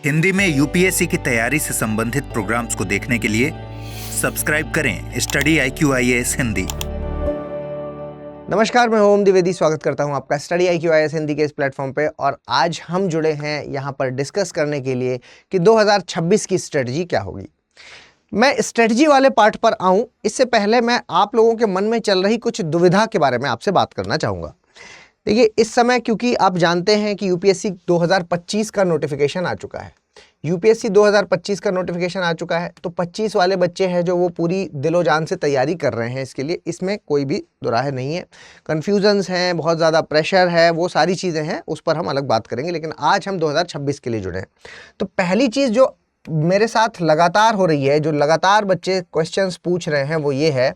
हिंदी में यूपीएससी की तैयारी से संबंधित प्रोग्राम्स को देखने के लिए सब्सक्राइब करें स्टडी IQIAS हिंदी। नमस्कार, मैं ओम द्विवेदी स्वागत करता हूं आपका स्टडी IQIAS हिंदी के इस प्लेटफॉर्म पे। और आज हम जुड़े हैं यहां पर डिस्कस करने के लिए कि 2026 की स्ट्रेटजी क्या होगी। मैं स्ट्रेटजी वाले पार्ट पर आऊं इससे पहले मैं आप लोगों के मन में चल रही कुछ दुविधा के बारे में आपसे बात करना चाहूँगा। देखिए, इस समय क्योंकि आप जानते हैं कि यूपीएससी 2025 का नोटिफिकेशन आ चुका है। यूपीएससी 2025 का नोटिफिकेशन आ चुका है तो 25 वाले बच्चे हैं जो वो पूरी दिलो जान से तैयारी कर रहे हैं इसके लिए, इसमें कोई भी दुराहे नहीं है। कन्फ्यूजन्स हैं, बहुत ज़्यादा प्रेशर है, वो सारी चीज़ें हैं, उस पर हम अलग बात करेंगे। लेकिन आज हम 2026 के लिए जुड़े हैं। तो पहली चीज़ जो मेरे साथ लगातार हो रही है, जो लगातार बच्चे क्वेश्चंस पूछ रहे हैं, वो ये है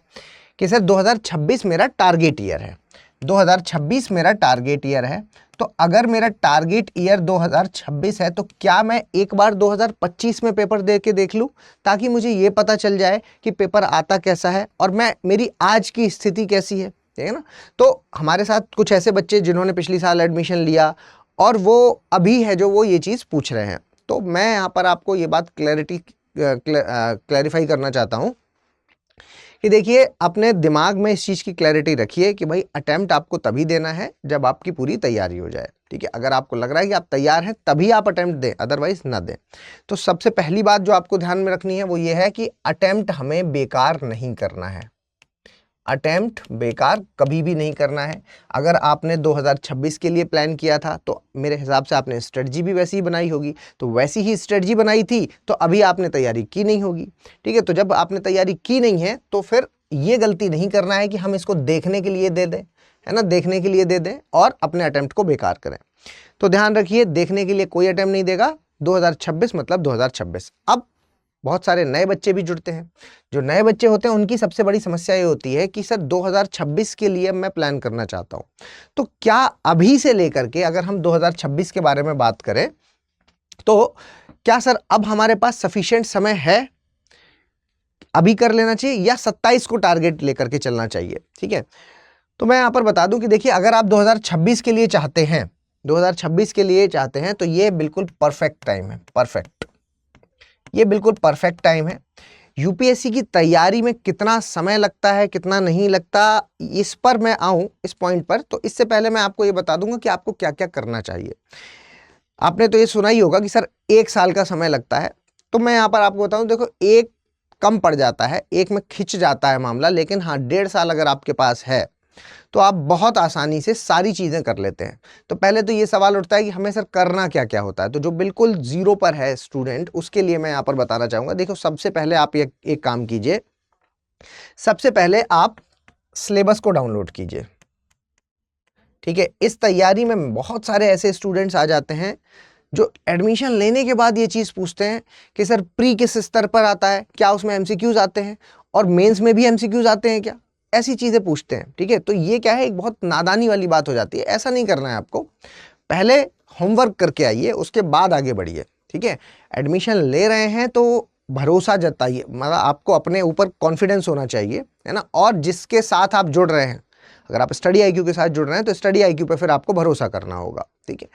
कि सर 2026 मेरा टारगेट ईयर है। 2026 मेरा टारगेट ईयर है, तो अगर मेरा टारगेट ईयर 2026 है तो क्या मैं एक बार 2025 में पेपर दे के देख लूं, ताकि मुझे ये पता चल जाए कि पेपर आता कैसा है और मेरी आज की स्थिति कैसी है, ठीक है ना। तो हमारे साथ कुछ ऐसे बच्चे जिन्होंने पिछली साल एडमिशन लिया और वो अभी है जो वो ये चीज़ पूछ रहे हैं। तो मैं यहाँ पर आपको ये बात क्लैरिफाई करना चाहता हूँ कि देखिए, अपने दिमाग में इस चीज़ की क्लैरिटी रखिए कि भाई अटेम्प्ट आपको तभी देना है जब आपकी पूरी तैयारी हो जाए, ठीक है। अगर आपको लग रहा है कि आप तैयार हैं तभी आप अटेम्प्ट दें, अदरवाइज ना दें। तो सबसे पहली बात जो आपको ध्यान में रखनी है वो ये है कि अटेम्प्ट हमें बेकार नहीं करना है। अटेम्प्ट बेकार कभी भी नहीं करना है। अगर आपने 2026 के लिए प्लान किया था तो मेरे हिसाब से आपने स्ट्रेटजी भी वैसी ही बनाई होगी, तो वैसी ही स्ट्रेटजी बनाई थी तो अभी आपने तैयारी की नहीं होगी, ठीक है। तो जब आपने तैयारी की नहीं है तो फिर ये गलती नहीं करना है कि हम इसको देखने के लिए दे दें, है ना, देखने के लिए दे दें और अपने अटेम्प्ट को बेकार करें। तो ध्यान रखिए, देखने के लिए कोई अटेम्प्ट नहीं देगा। 2026 मतलब 2026। अब बहुत सारे नए बच्चे भी जुड़ते हैं। जो नए बच्चे होते हैं उनकी सबसे बड़ी समस्या ये होती है कि सर 2026 के लिए मैं प्लान करना चाहता हूं, तो क्या अभी से लेकर के अगर हम 2026 के बारे में बात करें तो क्या सर अब हमारे पास सफिशिएंट समय है, अभी कर लेना चाहिए, या 27 को टारगेट लेकर के चलना चाहिए, ठीक है। तो मैं यहां पर बता दूं कि देखिए, अगर आप 2026 के लिए चाहते हैं, 2026 के लिए चाहते हैं तो ये बिल्कुल परफेक्ट टाइम है। ये बिल्कुल परफेक्ट टाइम है। यूपीएससी की तैयारी में कितना समय लगता है, कितना नहीं लगता, इस पर मैं आऊं, इस पॉइंट पर। तो इससे पहले मैं आपको ये बता दूंगा कि आपको क्या क्या करना चाहिए। आपने तो ये सुना ही होगा कि सर 1 साल का समय लगता है। तो मैं यहाँ पर आपको बताऊं, देखो, एक कम पड़ जाता है, एक में खिंच जाता है मामला, लेकिन हाँ 1.5 साल अगर आपके पास है तो आप बहुत आसानी से सारी चीज़ें कर लेते हैं। तो पहले तो ये सवाल उठता है कि हमें सर करना क्या क्या होता है। तो जो बिल्कुल जीरो पर है स्टूडेंट, उसके लिए मैं यहाँ पर बताना चाहूँगा। देखो, सबसे पहले आप एक काम कीजिए। सबसे पहले आप सिलेबस को डाउनलोड कीजिए, ठीक है। इस तैयारी में बहुत सारे ऐसे स्टूडेंट्स आ जाते हैं जो एडमिशन लेने के बाद ये चीज़ पूछते हैं कि सर प्री किस स्तर पर आता है, क्या उसमें MCQs आते हैं और मेंस में भी MCQs आते हैं क्या, ऐसी चीज़ें पूछते हैं, ठीक है। तो ये क्या है, एक बहुत नादानी वाली बात हो जाती है। ऐसा नहीं करना है आपको। पहले होमवर्क करके आइए, उसके बाद आगे बढ़िए, ठीक है। एडमिशन ले रहे हैं तो भरोसा जताइए, मतलब आपको अपने ऊपर कॉन्फिडेंस होना चाहिए, है ना। और जिसके साथ आप जुड़ रहे हैं, अगर आप स्टडी IQ के साथ जुड़ रहे हैं तो स्टडी IQ पे फिर आपको भरोसा करना होगा, ठीक है।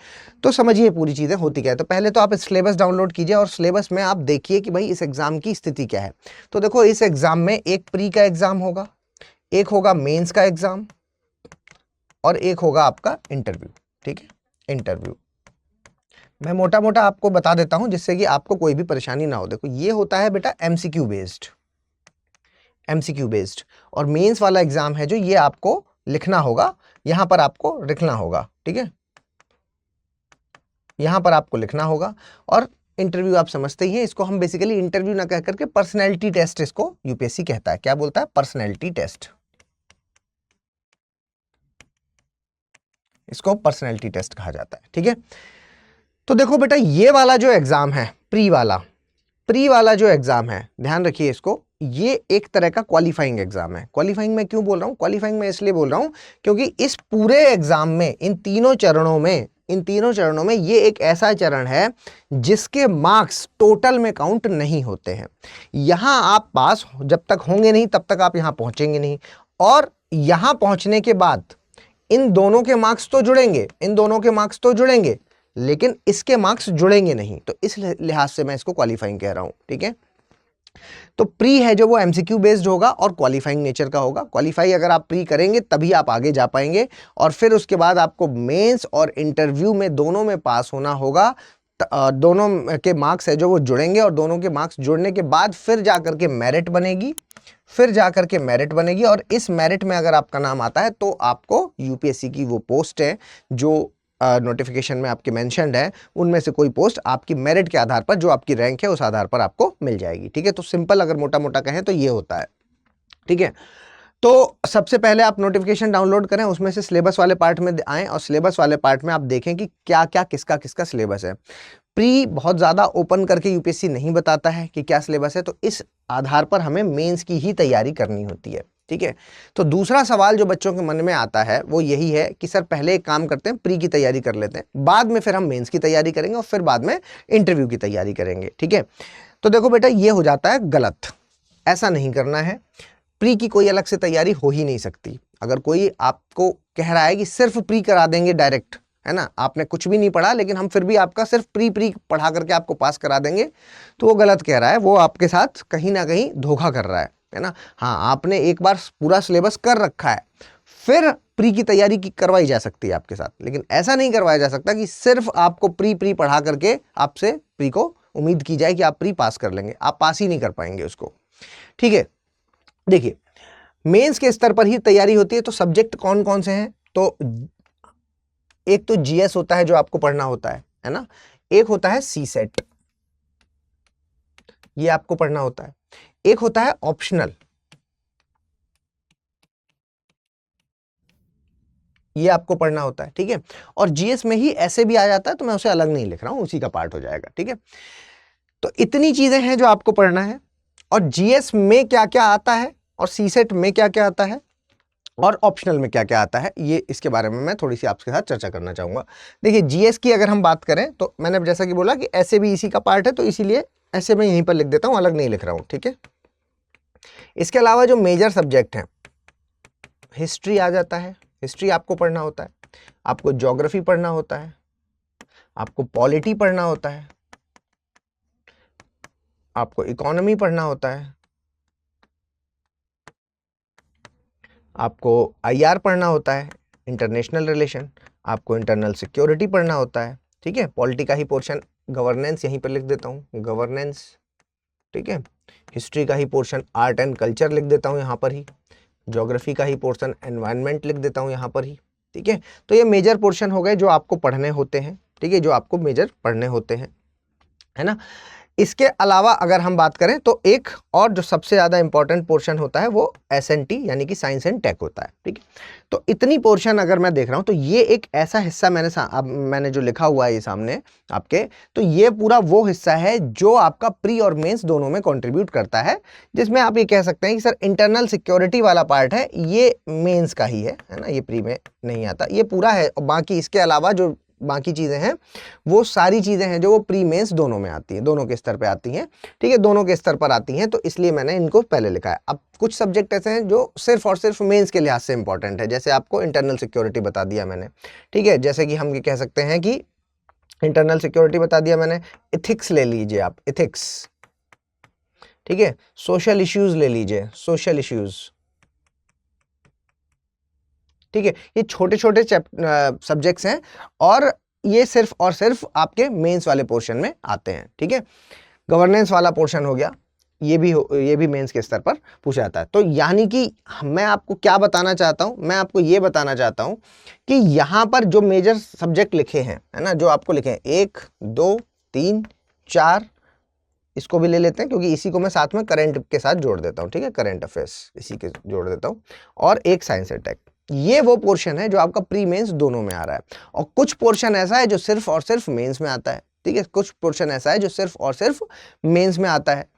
तो समझिए पूरी चीज़ें होती क्या है। तो पहले तो आप सिलेबस डाउनलोड कीजिए और सिलेबस में आप देखिए कि भाई इस एग्ज़ाम की स्थिति क्या है। तो देखो, इस एग्ज़ाम में एक प्री का एग्ज़ाम होगा, एक होगा मेंस का एग्ज़ाम और एक होगा आपका इंटरव्यू, ठीक है। इंटरव्यू मैं मोटा मोटा आपको बता देता हूं जिससे कि आपको कोई भी परेशानी ना हो। देखो, ये होता है बेटा MCQ बेस्ड, और मेंस वाला एग्जाम है जो ये आपको लिखना होगा, यहां पर आपको लिखना होगा, ठीक है। यहां पर आपको लिखना होगा। और इंटरव्यू आप समझते ही हैं, इसको हम बेसिकली इंटरव्यू ना कह करके पर्सनैलिटी टेस्ट इसको यूपीएससी कहता है। क्या बोलता है? Personality test. इसको पर्सनैलिटी टेस्ट कहा जाता है, ठीक है। तो देखो बेटा, ये वाला जो एग्जाम है, प्री वाला जो एग्जाम है, ध्यान रखिए इसको, ये एक तरह का क्वालिफाइंग एग्जाम है। क्वालिफाइंग में क्यों बोल रहा हूं? क्वालिफाइंग में इसलिए बोल रहा हूं क्योंकि इस पूरे एग्जाम में, इन तीनों चरणों में ये एक ऐसा चरण है जिसके मार्क्स टोटल में काउंट नहीं होते हैं। यहां आप पास जब तक होंगे नहीं तब तक आप यहां पहुंचेंगे नहीं, और यहां पहुंचने के बाद इन दोनों के मार्क्स तो जुड़ेंगे, लेकिन इसके मार्क्स जुड़ेंगे नहीं, तो इस लिहाज से मैं इसको क्वालिफाइंग कह रहा हूं। ठीक है, तो प्री है जो वो एमसीक्यू बेस्ड होगा और क्वालिफाइंग नेचर का होगा। क्वालिफाई अगर आप प्री करेंगे तभी आप आगे जा पाएंगे, और फिर उसके बाद आपको मेंस और इंटरव्यू में दोनों में पास होना होगा। दोनों के मार्क्स है जो वो जुड़ेंगे, और दोनों के मार्क्स जुड़ने के बाद फिर जाकर के मेरिट बनेगी, और इस मेरिट में अगर आपका नाम आता है तो आपको यूपीएससी की वो पोस्ट है जो नोटिफिकेशन में आपके मेंशन्ड है, उनमें से कोई पोस्ट आपकी मेरिट के आधार पर, जो आपकी रैंक है उस आधार पर आपको मिल जाएगी। ठीक है, तो सिंपल अगर मोटा मोटा कहें तो ये होता है। ठीक है, तो सबसे पहले आप नोटिफिकेशन डाउनलोड करें, उसमें से सिलेबस वाले पार्ट में आएं, और सिलेबस वाले पार्ट में आप देखें कि क्या क्या किसका किसका सिलेबस है। प्री बहुत ज़्यादा ओपन करके यूपीएससी नहीं बताता है कि क्या सिलेबस है, तो इस आधार पर हमें मेंस की ही तैयारी करनी होती है। ठीक है, तो दूसरा सवाल जो बच्चों के मन में आता है वो यही है कि सर पहले एक काम करते हैं, प्री की तैयारी कर लेते हैं, बाद में फिर हम मेंस की तैयारी करेंगे, और फिर बाद में इंटरव्यू की तैयारी करेंगे। ठीक है, तो देखो बेटा, ये हो जाता है गलत, ऐसा नहीं करना है। प्री की कोई अलग से तैयारी हो ही नहीं सकती। अगर कोई आपको कह रहा है कि सिर्फ प्री करा देंगे डायरेक्ट, है ना, आपने कुछ भी नहीं पढ़ा लेकिन हम फिर भी आपका सिर्फ प्री पढ़ा करके आपको पास करा देंगे, तो वो गलत कह रहा है, वो आपके साथ कहीं ना कहीं धोखा कर रहा है ना। हाँ, आपने एक बार पूरा सिलेबस कर रखा है, फिर प्री की तैयारी की करवाई जा सकती है आपके साथ, लेकिन ऐसा नहीं करवाया जा सकता कि सिर्फ आपको प्री पढ़ा करके आपसे प्री को उम्मीद की जाए कि आप प्री पास कर लेंगे। आप पास ही नहीं कर पाएंगे उसको। ठीक है, देखिए मेंस के स्तर पर ही तैयारी होती है, तो सब्जेक्ट कौन कौन से हैं, तो एक तो जीएस होता है जो आपको पढ़ना होता है ना, एक होता है सी सेट, ये आपको पढ़ना होता है, एक होता है ऑप्शनल, ये आपको पढ़ना होता है। ठीक है, और जीएस में ही ऐसे भी आ जाता है, तो मैं उसे अलग नहीं लिख रहा हूं, उसी का पार्ट हो जाएगा। ठीक है, तो इतनी चीजें हैं जो आपको पढ़ना है, और जीएस में क्या क्या आता है, और सी सेट में क्या क्या आता है, और ऑप्शनल में क्या क्या आता है, ये इसके बारे में मैं थोड़ी सी आपके साथ चर्चा करना चाहूंगा। देखिए जीएस की अगर हम बात करें तो मैंने जैसा कि बोला कि ऐसे भी इसी का पार्ट है, तो इसीलिए ऐसे मैं यहीं पर लिख देता हूं, अलग नहीं लिख रहा हूं। ठीक है, इसके अलावा जो मेजर सब्जेक्ट हैं, हिस्ट्री आ जाता है, हिस्ट्री आपको पढ़ना होता है, आपको ज्योग्राफी पढ़ना होता है, आपको पॉलिटी पढ़ना होता है, आपको इकोनॉमी पढ़ना होता है, आपको आईआर पढ़ना होता है, इंटरनेशनल रिलेशन, आपको इंटरनल सिक्योरिटी पढ़ना होता है। ठीक है, पॉलिटी का ही पोर्शन, गवर्नेंस यहीं पर लिख देता हूँ, गवर्नेंस। ठीक है, हिस्ट्री का ही पोर्शन आर्ट एंड कल्चर लिख देता हूँ यहाँ पर ही, ज्योग्राफी का ही पोर्शन एनवायरनमेंट लिख देता हूँ यहाँ पर ही। ठीक है, तो ये मेजर पोर्शन हो गए जो आपको पढ़ने होते हैं। ठीक है, जो आपको मेजर पढ़ने होते हैं, है ना। इसके अलावा अगर हम बात करें तो एक और जो सबसे ज़्यादा इंपॉर्टेंट पोर्शन होता है वो एसएनटी यानी कि साइंस एंड टेक होता है। ठीक है, तो इतनी पोर्शन अगर मैं देख रहा हूं तो ये एक ऐसा हिस्सा अब मैंने जो लिखा हुआ है ये सामने आपके, तो ये पूरा वो हिस्सा है जो आपका प्री और मेंस दोनों में कंट्रीब्यूट करता है, जिसमें आप ये कह सकते हैं कि सर इंटरनल सिक्योरिटी वाला पार्ट है ये मेंस का ही है ना, ये प्री में नहीं आता, ये पूरा है। और बाकी इसके अलावा जो बाकी चीज़ें हैं वो सारी चीज़ें हैं जो वो प्री मेंस दोनों में आती हैं, दोनों के स्तर पे आती हैं। ठीक है, दोनों के स्तर पर आती हैं, तो इसलिए मैंने इनको पहले लिखा है। अब कुछ सब्जेक्ट ऐसे हैं जो सिर्फ और सिर्फ मेंस के लिहाज से इंपॉर्टेंट है, जैसे आपको इंटरनल सिक्योरिटी बता दिया मैंने। ठीक है, जैसे कि हम ये कह सकते हैं कि इंटरनल सिक्योरिटी बता दिया मैंने, इथिक्स ले लीजिए आप, इथिक्स। ठीक है, सोशल इश्यूज ले लीजिए, सोशल इश्यूज। ठीक है, ये छोटे छोटे सब्जेक्ट्स हैं और ये सिर्फ और सिर्फ आपके मेंस वाले पोर्शन में आते हैं। ठीक है, गवर्नेंस वाला पोर्शन हो गया, ये भी मेंस के स्तर पर पूछा जाता है। तो यानी कि मैं आपको क्या बताना चाहता हूं, मैं आपको ये बताना चाहता हूं कि यहाँ पर जो मेजर सब्जेक्ट लिखे हैं, है ना, जो आपको लिखे हैं 1 2 3 4, इसको भी ले लेते हैं क्योंकि इसी को मैं साथ में करंट के साथ जोड़ देता हूँ। ठीक है, करंट अफेयर्स इसी के जोड़ देता हूँ, और एक साइंस एंड टेक। ये वो पोर्शन है जो आपका प्री मेंस दोनों में आ रहा है, और कुछ पोर्शन ऐसा है जो सिर्फ और सिर्फ मेंस में आता है। ठीक है, कुछ पोर्शन ऐसा है जो सिर्फ और सिर्फ मेंस में आता है।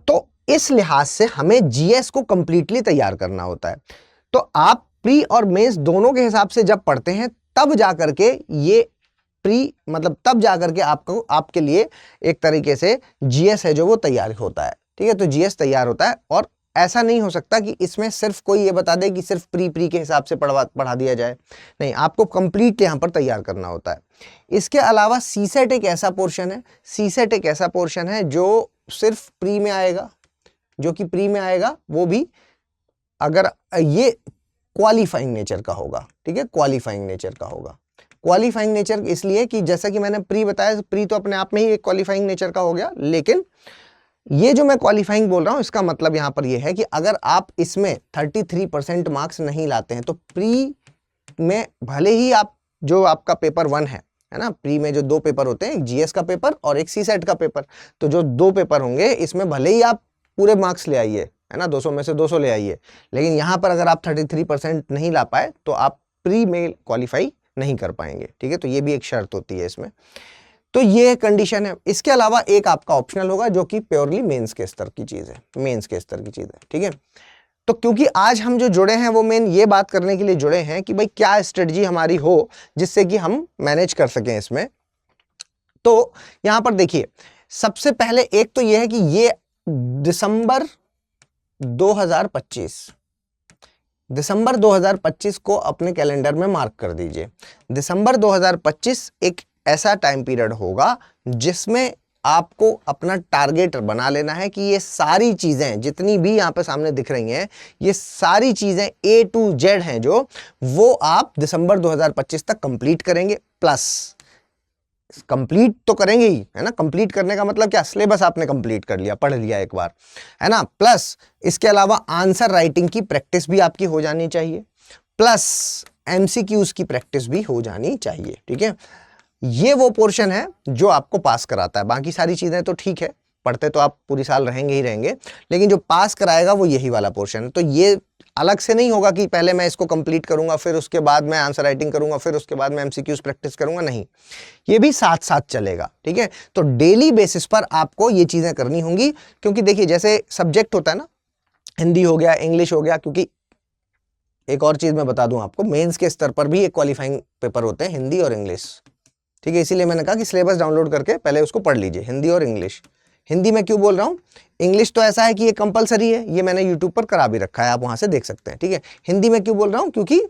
तो इस लिहाज से हमें जीएस को कंप्लीटली तैयार करना होता है। तो आप प्री और मेंस दोनों के हिसाब से जब पढ़ते हैं तब जाकर के ये प्री मतलब तब जाकर के आपको आपके लिए एक तरीके से जीएस है जो वो तैयार होता है। ठीक है, तो जीएस तैयार होता है और ऐसा नहीं हो सकता कि इसमें सिर्फ कोई ये बता दे कि सिर्फ प्री के हिसाब से पढ़ा दिया जाए। नहीं, आपको कंप्लीट यहाँ पर तैयार करना होता है। इसके अलावा सीसेट एक ऐसा पोर्शन है, सीसेट एक ऐसा पोर्शन है जो सिर्फ प्री में आएगा, जो कि प्री में आएगा, वो भी अगर ये क्वालिफाइंग नेचर का होगा, ठीक है, क्वालिफाइंग नेचर का होगा। क्वालिफाइंग नेचर इसलिए कि जैसा कि मैंने प्री बताया, प्री तो अपने आप में ही एक क्वालिफाइंग नेचर का हो गया, लेकिन ये जो मैं क्वालिफाइंग बोल रहा हूं इसका मतलब यहां पर ये है कि अगर आप इसमें 33% मार्क्स नहीं लाते हैं तो प्री में भले ही आप जो आपका पेपर 1 है ना, प्री में जो 2 पेपर होते हैं, एक जीएस का पेपर और एक सीसेट का पेपर, तो जो 2 पेपर होंगे इसमें भले ही आप पूरे मार्क्स ले आइए, है ना, 200 में से 200 ले आइए, लेकिन यहां पर अगर आप 33% नहीं ला पाए तो आप प्री में क्वालिफाई नहीं कर पाएंगे, ठीक है। तो ये भी एक शर्त होती है इसमें, तो ये कंडीशन है। इसके अलावा एक आपका ऑप्शनल होगा जो कि प्योरली मेंस के स्तर की चीज है, मेंस के स्तर की चीज है, ठीक है। तो क्योंकि आज हम जो जुड़े हैं वो मेन ये बात करने के लिए जुड़े हैं कि भाई क्या स्ट्रेटजी हमारी हो जिससे कि हम मैनेज कर सकें इसमें। तो यहां पर देखिए, सबसे पहले एक तो ये है कि ये दिसंबर 2025 को अपने कैलेंडर में मार्क कर दीजिए। दिसंबर 2025 एक ऐसा टाइम पीरियड होगा जिसमें आपको अपना टारगेट बना लेना है कि ये सारी चीजें जितनी भी यहां पे सामने दिख रही हैं, ये सारी चीजें A to Z हैं जो वो आप दिसंबर 2025 तक कंप्लीट करेंगे। प्लस कंप्लीट तो करेंगे ही, है ना, कंप्लीट करने का मतलब क्या, सिलेबस आपने कंप्लीट कर लिया, पढ़ लिया एक बार, है ना। प्लस इसके अलावा आंसर राइटिंग की प्रैक्टिस भी आपकी हो जानी चाहिए, प्लस एमसीक्यूज की प्रैक्टिस भी हो जानी चाहिए, ठीक है। ये वो पोर्शन है जो आपको पास कराता है। बाकी सारी चीजें तो ठीक है, पढ़ते तो आप पूरी साल रहेंगे ही रहेंगे, लेकिन जो पास कराएगा वो यही वाला पोर्शन है। तो ये अलग से नहीं होगा कि पहले मैं इसको कंप्लीट करूंगा, फिर उसके बाद मैं आंसर राइटिंग करूंगा, फिर उसके बाद मैं एमसीक्यूज प्रैक्टिस करूंगा, नहीं, ये भी साथ साथ चलेगा, ठीक है। तो डेली बेसिस पर आपको ये चीजें करनी होंगी, क्योंकि देखिए जैसे सब्जेक्ट होता है ना, हिंदी हो गया, इंग्लिश हो गया, क्योंकि एक और चीज मैं बता दूं आपको, मेंस के स्तर पर भी एक क्वालिफाइंग पेपर होते हैं, हिंदी और इंग्लिश, ठीक है। इसीलिए मैंने कहा कि सिलेबस डाउनलोड करके पहले उसको पढ़ लीजिए, हिंदी और इंग्लिश। हिंदी में क्यों बोल रहा हूँ, इंग्लिश तो ऐसा है कि ये कंपलसरी है, ये मैंने यूट्यूब पर करा भी रखा है, आप वहां से देख सकते हैं, ठीक है। हिंदी में क्यों बोल रहा हूँ, क्योंकि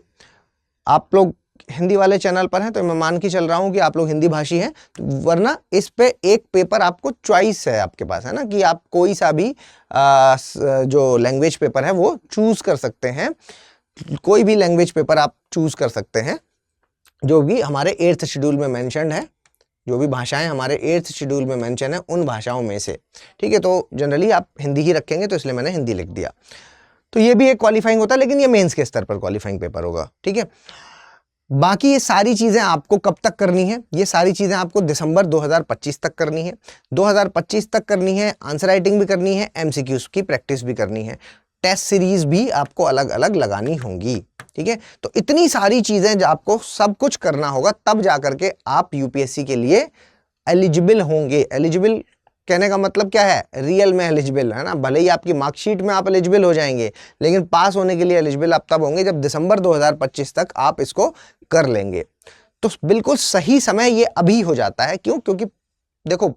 आप लोग हिंदी वाले चैनल पर हैं तो मैं मान के चल रहा हूँ कि आप लोग हिंदी भाषी हैं, वरना इस पे एक पेपर आपको चॉइस है आपके पास, है ना, कि आप कोई सा भी जो लैंग्वेज पेपर है वो चूज कर सकते हैं, कोई भी लैंग्वेज पेपर आप चूज कर सकते हैं जो भी हमारे 8th शेड्यूल में मेंशन्ड है, जो भी भाषाएं हमारे 8th शेड्यूल में मेंशन है उन भाषाओं में से, ठीक है। तो जनरली आप हिंदी ही रखेंगे, तो इसलिए मैंने हिंदी लिख दिया। तो ये भी एक क्वालिफाइंग होता है, लेकिन ये मेंस के स्तर पर क्वालिफाइंग पेपर होगा, ठीक है। बाकी ये सारी चीजें आपको कब तक करनी है, ये सारी चीजें आपको दिसंबर 2025 तक करनी है, 2025 तक करनी है। आंसर राइटिंग भी करनी है, एमसीक्यूज की प्रैक्टिस भी करनी है, टेस्ट सीरीज भी आपको अलग अलग लगानी होंगी, ठीक है। तो इतनी सारी चीजें आपको सब कुछ करना होगा, तब जाकर के आप यूपीएससी के लिए एलिजिबल होंगे। एलिजिबल कहने का मतलब क्या है, रियल में एलिजिबल, है ना। भले ही आपकी मार्कशीट में आप एलिजिबल हो जाएंगे, लेकिन पास होने के लिए एलिजिबल आप तब होंगे जब दिसंबर 2025 तक आप इसको कर लेंगे। तो बिल्कुल सही समय ये अभी हो जाता है। क्यों? क्योंकि देखो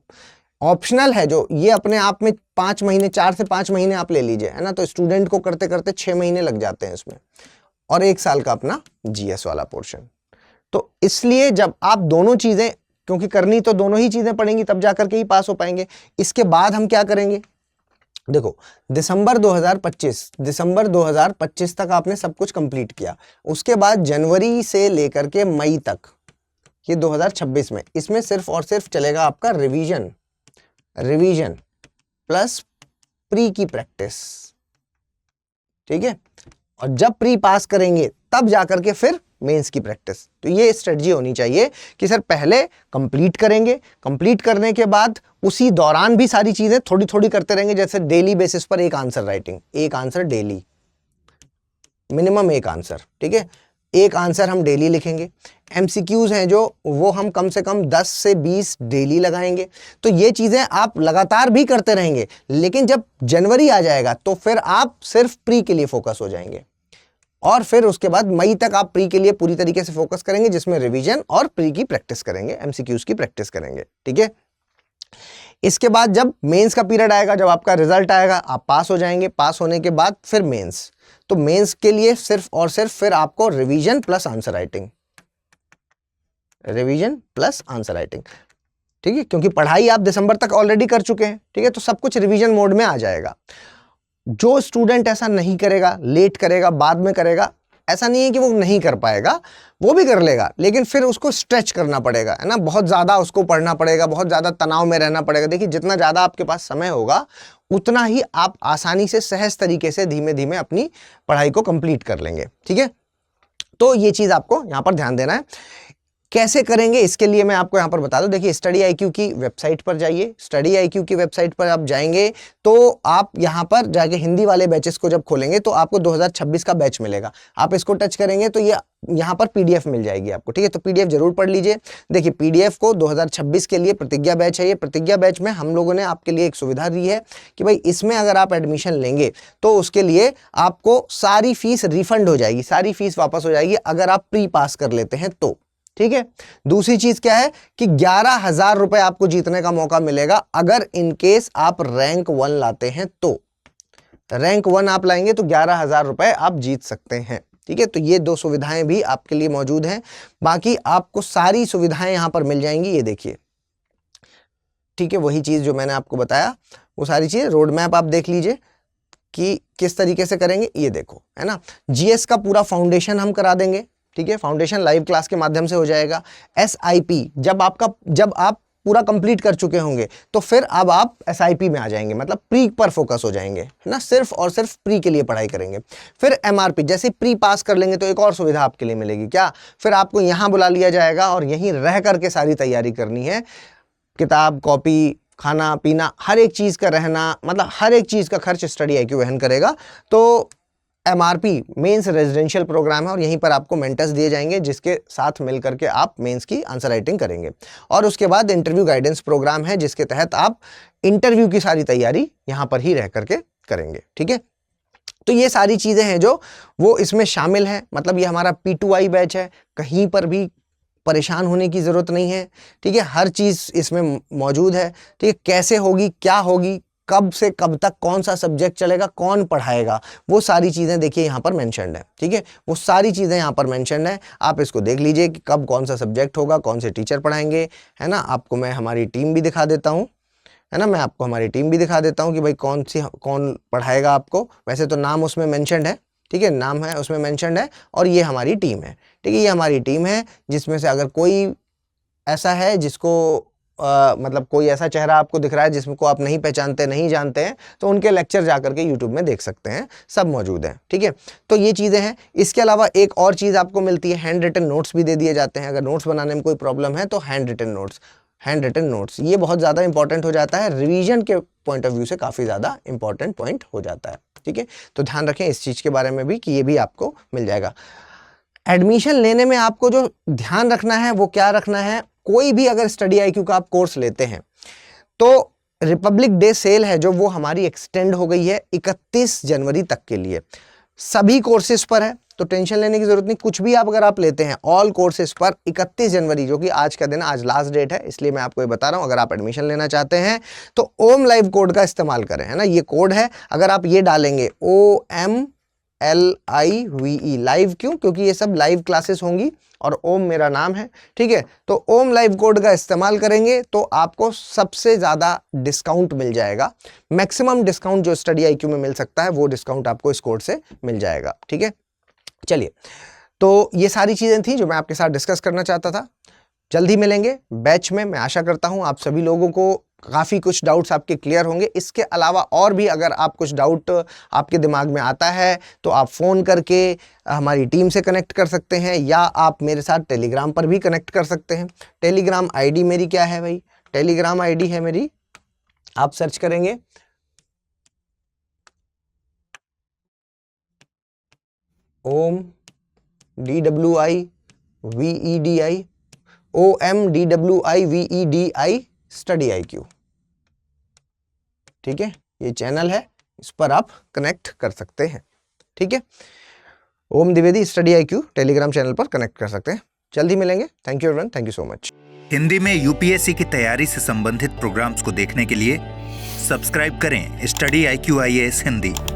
ऑप्शनल है जो, ये अपने आप में 5 महीने, 4 से 5 महीने आप ले लीजिए, है ना। तो स्टूडेंट को करते करते 6 महीने लग जाते हैं इसमें, और 1 साल का अपना जीएस वाला पोर्शन। तो इसलिए जब आप दोनों चीजें, क्योंकि करनी तो दोनों ही चीजें पड़ेंगी तब जाकर के ही पास हो पाएंगे। इसके बाद हम क्या करेंगे, देखो दिसंबर 2025 तक आपने सब कुछ कंप्लीट किया। उसके बाद जनवरी से लेकर के मई तक, ये 2026 में, इसमें सिर्फ और सिर्फ चलेगा आपका रिवीजन प्लस प्री की प्रैक्टिस, ठीक है। और जब प्री पास करेंगे तब जाकर के फिर मेंस की प्रैक्टिस। तो ये स्ट्रेटजी होनी चाहिए कि सर पहले कंप्लीट करेंगे, कंप्लीट करने के बाद उसी दौरान भी सारी चीजें थोड़ी थोड़ी करते रहेंगे। जैसे डेली बेसिस पर एक आंसर राइटिंग, एक आंसर डेली, मिनिमम एक आंसर, ठीक है। एक आंसर हम डेली लिखेंगे। एमसीक्यूज हैं जो, वो हम कम से कम 10 से 20 डेली लगाएंगे। तो ये चीजें आप लगातार भी करते रहेंगे, लेकिन जब जनवरी आ जाएगा तो फिर आप सिर्फ प्री के लिए फोकस हो जाएंगे, और फिर उसके बाद मई तक आप प्री के लिए पूरी तरीके से फोकस करेंगे, जिसमें रिवीजन और प्री की प्रैक्टिस करेंगे, एमसीक्यूज की प्रैक्टिस करेंगे, ठीक है। इसके बाद जब मेंस का पीरियड आएगा, जब आपका रिजल्ट आएगा, आप पास हो जाएंगे। पास होने के बाद फिर मेंस, तो मेंस के लिए सिर्फ और सिर्फ फिर आपको revision plus answer writing, revision plus answer writing, ठीक है, क्योंकि पढ़ाई आप दिसंबर तक ऑलरेडी कर चुके हैं, ठीक है, तो सब कुछ रिवीजन मोड में आ जाएगा। जो स्टूडेंट ऐसा नहीं करेगा, लेट करेगा, बाद में करेगा, ऐसा नहीं है कि वो नहीं कर पाएगा, वो भी कर लेगा, लेकिन फिर उसको स्ट्रेच करना पड़ेगा, है ना, बहुत ज़्यादा उसको पढ़ना पड़ेगा, बहुत ज़्यादा तनाव में रहना पड़ेगा। देखिए, जितना ज़्यादा आपके पास समय होगा उतना ही आप आसानी से सहज तरीके से धीमे धीमे अपनी पढ़ाई को कंप्लीट कर लेंगे, ठीक है। तो ये चीज़ आपको यहाँ पर ध्यान देना है। कैसे करेंगे इसके लिए मैं आपको यहाँ पर बता दूं। देखिए, स्टडी आईक्यू की वेबसाइट पर जाइए। स्टडी आईक्यू की वेबसाइट पर आप जाएंगे तो आप यहाँ पर जाके हिंदी वाले बैचेस को जब खोलेंगे तो आपको 2026 का बैच मिलेगा। आप इसको टच करेंगे तो ये यहाँ पर पीडीएफ मिल जाएगी आपको, ठीक है। तो पीडीएफ जरूर पढ़ लीजिए। देखिए, पीडीएफ को 2026 के लिए प्रतिज्ञा बैच है। ये प्रतिज्ञा बैच में हम लोगों ने आपके लिए एक सुविधा दी है कि भाई इसमें अगर आप एडमिशन लेंगे तो उसके लिए आपको सारी फीस रिफंड हो जाएगी, सारी फीस वापस हो जाएगी अगर आप प्री पास कर लेते हैं तो, ठीक है। दूसरी चीज क्या है कि 11,000 रुपए आपको जीतने का मौका मिलेगा अगर इनकेस आप रैंक 1 लाते हैं तो। रैंक 1 आप लाएंगे तो 11,000 रुपए आप जीत सकते हैं, ठीक है। तो ये 2 सुविधाएं भी आपके लिए मौजूद हैं। बाकी आपको सारी सुविधाएं यहां पर मिल जाएंगी, ये देखिए, ठीक है। वही चीज जो मैंने आपको बताया, वो सारी चीजें, रोड मैप आप देख लीजिए कि किस तरीके से करेंगे, ये देखो, है ना। जीएस का पूरा फाउंडेशन हम करा देंगे, ठीक है। फाउंडेशन लाइव क्लास के माध्यम से हो जाएगा। एसआईपी जब आप पूरा कंप्लीट कर चुके होंगे तो फिर अब आप एसआईपी में आ जाएंगे, मतलब प्री पर फोकस हो जाएंगे, है ना, सिर्फ और सिर्फ प्री के लिए पढ़ाई करेंगे। फिर एमआरपी, जैसे प्री पास कर लेंगे तो एक और सुविधा आपके लिए मिलेगी, क्या, फिर आपको यहाँ बुला लिया जाएगा और यहीं रह करके सारी तैयारी करनी है। किताब, कॉपी, खाना पीना, हर एक चीज का रहना, मतलब हर एक चीज का खर्च स्टडी आईक्यू वहन करेगा। तो एमआरपी मेंस रेजिडेंशियल प्रोग्राम है और यहीं पर आपको मेंटर्स दिए जाएंगे जिसके साथ मिल करके आप मेंस की आंसर राइटिंग करेंगे। और उसके बाद इंटरव्यू गाइडेंस प्रोग्राम है जिसके तहत आप इंटरव्यू की सारी तैयारी यहां पर ही रह करके करेंगे, ठीक है। तो ये सारी चीजें हैं जो वो इसमें शामिल है। मतलब ये हमारा P2I बैच है, कहीं पर भी परेशान होने की जरूरत नहीं है, ठीक है। हर चीज इसमें मौजूद है, ठीक है। कैसे होगी, क्या होगी, कब से कब तक कौन सा सब्जेक्ट चलेगा, कौन पढ़ाएगा, वो सारी चीज़ें देखिए यहाँ पर मेंशन्ड है, ठीक है। वो सारी चीज़ें यहाँ पर मेंशन्ड है। आप इसको देख लीजिए कि कब कौन सा सब्जेक्ट होगा, कौन से टीचर पढ़ाएंगे, है ना। आपको मैं हमारी टीम भी दिखा देता हूँ, है ना, मैं आपको हमारी टीम भी दिखा देता हूँ कि भाई कौन पढ़ाएगा आपको। वैसे तो नाम उसमें मेंशन्ड है, ठीक है, नाम है उसमें मेंशन्ड है। और ये हमारी टीम है, ठीक है। ये हमारी टीम है जिसमें से अगर कोई ऐसा है जिसको मतलब कोई ऐसा चेहरा आपको दिख रहा है जिसको आप नहीं पहचानते, नहीं जानते हैं, तो उनके लेक्चर जाकर के यूट्यूब में देख सकते हैं, सब मौजूद हैं, ठीक है। तो ये चीज़ें हैं। इसके अलावा एक और चीज़ आपको मिलती है, हैंड रिटन नोट्स भी दे दिए जाते हैं। अगर नोट्स बनाने में कोई प्रॉब्लम है तो हैंड रिटन नोट्स ये बहुत ज़्यादा इंपॉर्टेंट हो जाता है, रिवीजन के पॉइंट ऑफ व्यू से काफ़ी ज़्यादा इंपॉर्टेंट पॉइंट हो जाता है, ठीक है। तो ध्यान रखें इस चीज़ के बारे में भी कि ये भी आपको मिल जाएगा। एडमिशन लेने में आपको जो ध्यान रखना है वो क्या रखना है, कोई भी अगर स्टडी आईक्यू का आप कोर्स लेते हैं तो रिपब्लिक डे सेल है जो वो हमारी एक्सटेंड हो गई है 31 जनवरी तक के लिए, सभी कोर्सेज पर है। तो टेंशन लेने की जरूरत नहीं, कुछ भी आप अगर आप लेते हैं ऑल कोर्सेज पर 31 जनवरी, जो कि आज का दिन, आज लास्ट डेट है, इसलिए मैं आपको ये बता रहा हूं। अगर आप एडमिशन लेना चाहते हैं तो ओम लाइव कोड का इस्तेमाल करें, है ना, ये कोड है। अगर आप ये डालेंगे OMLIVE लाइव, क्यों, क्योंकि ये सब लाइव क्लासेस होंगी और ओम मेरा नाम है, ठीक है। तो ओम लाइव कोड का इस्तेमाल करेंगे तो आपको सबसे ज़्यादा डिस्काउंट मिल जाएगा। मैक्सिमम डिस्काउंट जो स्टडी आईक्यू में मिल सकता है वो डिस्काउंट आपको इस कोड से मिल जाएगा, ठीक है। चलिए, तो ये सारी चीज़ें थी जो मैं आपके साथ डिस्कस करना चाहता था। जल्दी मिलेंगे बैच में। मैं आशा करता हूँ आप सभी लोगों को काफ़ी कुछ डाउट्स आपके क्लियर होंगे। इसके अलावा और भी अगर आप कुछ डाउट आपके दिमाग में आता है तो आप फ़ोन करके हमारी टीम से कनेक्ट कर सकते हैं, या आप मेरे साथ टेलीग्राम पर भी कनेक्ट कर सकते हैं। टेलीग्राम आईडी मेरी क्या है भाई, टेलीग्राम आईडी है मेरी, आप सर्च करेंगे OMDWIVEDI स्टडी आईक्यू, ठीक है। ये चैनल है, इस पर आप कनेक्ट कर सकते हैं, ठीक है। Om Dwivedi study IQ telegram channel पर कनेक्ट कर सकते हैं। जल्दी मिलेंगे। Thank you everyone, thank you so much. Hindi में यूपीएससी की तैयारी से संबंधित प्रोग्राम्स को देखने के लिए सब्सक्राइब करें स्टडी IQ IAS हिंदी।